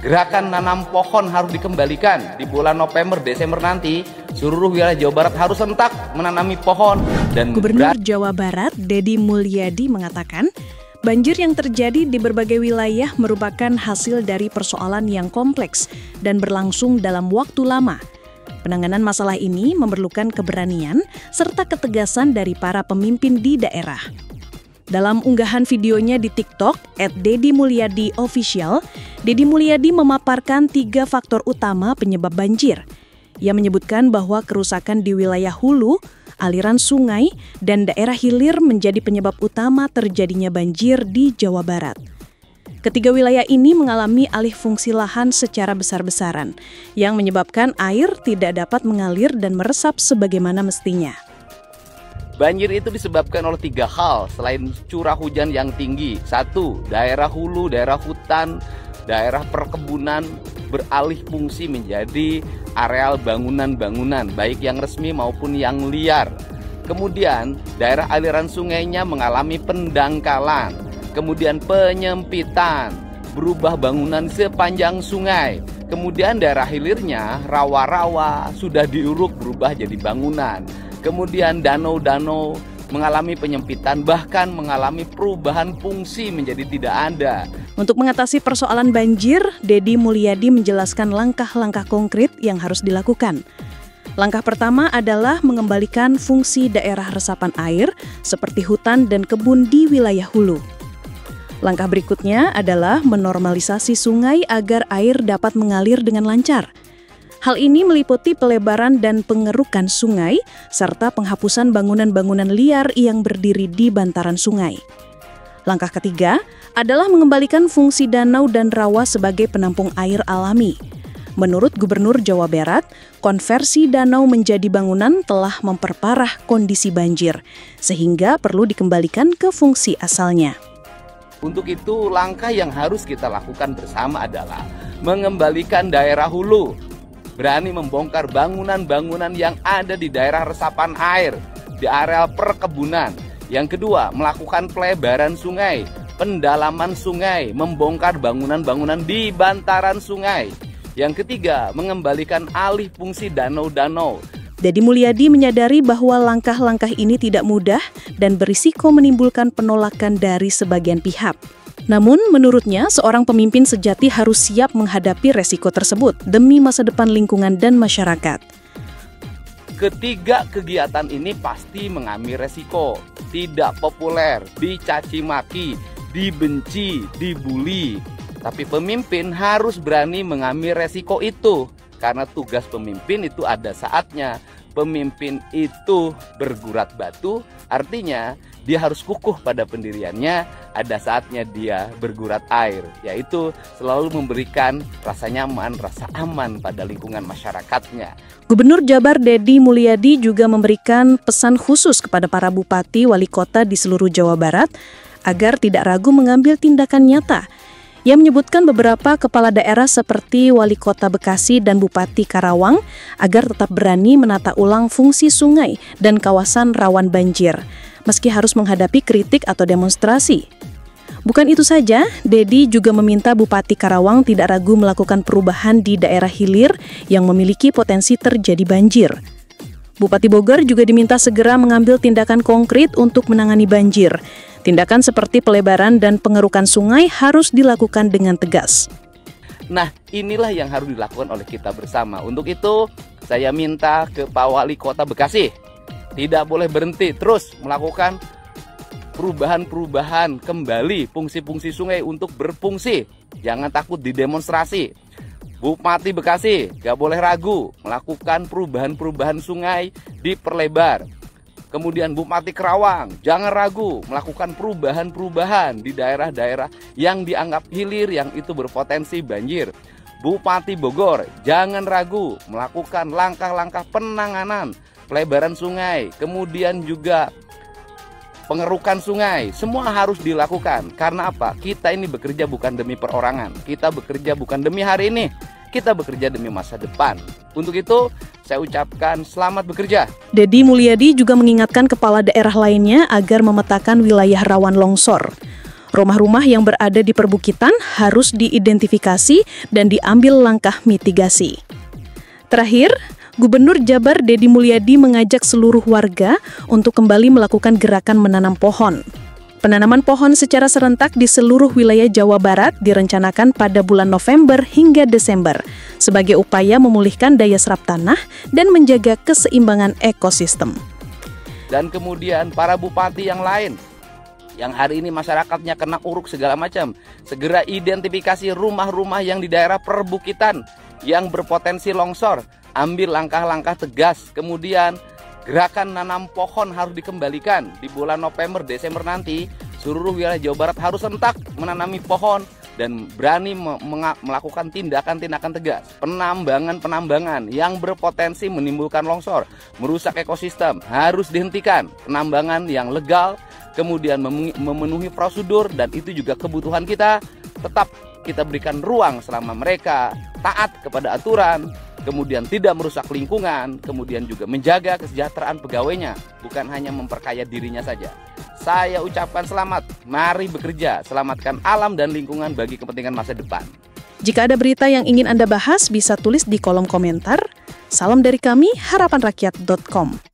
Gerakan nanam pohon harus dikembalikan. Di bulan November, Desember nanti, seluruh wilayah Jawa Barat harus sentak menanami pohon. Dan Gubernur Jawa Barat, Deddy Mulyadi mengatakan, banjir yang terjadi di berbagai wilayah merupakan hasil dari persoalan yang kompleks dan berlangsung dalam waktu lama. Penanganan masalah ini memerlukan keberanian serta ketegasan dari para pemimpin di daerah. Dalam unggahan videonya di TikTok @DeddyMulyadiOfficial, Deddy Mulyadi memaparkan 3 faktor utama penyebab banjir. Ia menyebutkan bahwa kerusakan di wilayah hulu, aliran sungai, dan daerah hilir menjadi penyebab utama terjadinya banjir di Jawa Barat. Ketiga wilayah ini mengalami alih fungsi lahan secara besar-besaran, yang menyebabkan air tidak dapat mengalir dan meresap sebagaimana mestinya. Banjir itu disebabkan oleh 3 hal selain curah hujan yang tinggi. 1, daerah hulu, daerah hutan, daerah perkebunan beralih fungsi menjadi areal bangunan-bangunan, baik yang resmi maupun yang liar. Kemudian, daerah aliran sungainya mengalami pendangkalan. Kemudian penyempitan, berubah bangunan sepanjang sungai. Kemudian daerah hilirnya, rawa-rawa, sudah diuruk berubah jadi bangunan. Kemudian danau-danau mengalami penyempitan, bahkan mengalami perubahan fungsi menjadi tidak ada. Untuk mengatasi persoalan banjir, Deddy Mulyadi menjelaskan langkah-langkah konkret yang harus dilakukan. Langkah pertama adalah mengembalikan fungsi daerah resapan air seperti hutan dan kebun di wilayah hulu. Langkah berikutnya adalah menormalisasi sungai agar air dapat mengalir dengan lancar. Hal ini meliputi pelebaran dan pengerukan sungai, serta penghapusan bangunan-bangunan liar yang berdiri di bantaran sungai. Langkah ketiga adalah mengembalikan fungsi danau dan rawa sebagai penampung air alami. Menurut Gubernur Jawa Barat, konversi danau menjadi bangunan telah memperparah kondisi banjir, sehingga perlu dikembalikan ke fungsi asalnya. Untuk itu, langkah yang harus kita lakukan bersama adalah mengembalikan daerah hulu. Berani membongkar bangunan-bangunan yang ada di daerah resapan air, di areal perkebunan. Yang kedua, melakukan pelebaran sungai, pendalaman sungai, membongkar bangunan-bangunan di bantaran sungai. Yang ketiga, mengembalikan alih fungsi danau-danau. Deddy Mulyadi menyadari bahwa langkah-langkah ini tidak mudah dan berisiko menimbulkan penolakan dari sebagian pihak. Namun, menurutnya, seorang pemimpin sejati harus siap menghadapi resiko tersebut demi masa depan lingkungan dan masyarakat. Ketiga kegiatan ini pasti mengambil resiko, tidak populer, dicaci maki, dibenci, dibully. Tapi pemimpin harus berani mengambil resiko itu, karena tugas pemimpin itu ada saatnya. Pemimpin itu bergurat batu, artinya dia harus kukuh pada pendiriannya. Ada saatnya dia bergurat air, yaitu selalu memberikan rasa nyaman, rasa aman pada lingkungan masyarakatnya. Gubernur Jabar Deddy Mulyadi juga memberikan pesan khusus kepada para bupati wali kota di seluruh Jawa Barat agar tidak ragu mengambil tindakan nyata. Ia menyebutkan beberapa kepala daerah seperti Wali Kota Bekasi dan Bupati Karawang agar tetap berani menata ulang fungsi sungai dan kawasan rawan banjir, meski harus menghadapi kritik atau demonstrasi. Bukan itu saja, Deddy juga meminta Bupati Karawang tidak ragu melakukan perubahan di daerah hilir yang memiliki potensi terjadi banjir. Bupati Bogor juga diminta segera mengambil tindakan konkret untuk menangani banjir. Tindakan seperti pelebaran dan pengerukan sungai harus dilakukan dengan tegas. Nah, inilah yang harus dilakukan oleh kita bersama. Untuk itu, saya minta ke Pak Wali Kota Bekasi, tidak boleh berhenti, terus melakukan perubahan-perubahan kembali fungsi-fungsi sungai untuk berfungsi. Jangan takut didemonstrasi. Bupati Bekasi, gak boleh ragu melakukan perubahan-perubahan sungai diperlebar. Kemudian Bupati Karawang, jangan ragu melakukan perubahan-perubahan di daerah-daerah yang dianggap hilir yang itu berpotensi banjir. Bupati Bogor, jangan ragu melakukan langkah-langkah penanganan pelebaran sungai, kemudian juga pengerukan sungai. Semua harus dilakukan. Karena apa? Kita ini bekerja bukan demi perorangan. Kita bekerja bukan demi hari ini. Kita bekerja demi masa depan. Untuk itu, saya ucapkan selamat bekerja. Deddy Mulyadi juga mengingatkan kepala daerah lainnya agar memetakan wilayah rawan longsor. Rumah-rumah yang berada di perbukitan harus diidentifikasi dan diambil langkah mitigasi. Terakhir, Gubernur Jabar Deddy Mulyadi mengajak seluruh warga untuk kembali melakukan gerakan menanam pohon. Penanaman pohon secara serentak di seluruh wilayah Jawa Barat direncanakan pada bulan November hingga Desember sebagai upaya memulihkan daya serap tanah dan menjaga keseimbangan ekosistem. Dan kemudian para bupati yang lain yang hari ini masyarakatnya kena uruk segala macam, segera identifikasi rumah-rumah yang di daerah perbukitan yang berpotensi longsor, ambil langkah-langkah tegas. Kemudian gerakan nanam pohon harus dikembalikan di bulan November, Desember nanti. Seluruh wilayah Jawa Barat harus sentak menanami pohon dan berani melakukan tindakan-tindakan tegas. Penambangan yang berpotensi menimbulkan longsor, merusak ekosistem harus dihentikan. Penambangan yang legal, kemudian memenuhi prosedur, dan itu juga kebutuhan kita. Tetap kita berikan ruang selama mereka taat kepada aturan, kemudian tidak merusak lingkungan, kemudian juga menjaga kesejahteraan pegawainya, bukan hanya memperkaya dirinya saja. Saya ucapkan selamat, mari bekerja, selamatkan alam dan lingkungan bagi kepentingan masa depan. Jika ada berita yang ingin Anda bahas, bisa tulis di kolom komentar. Salam dari kami, harapanrakyat.com.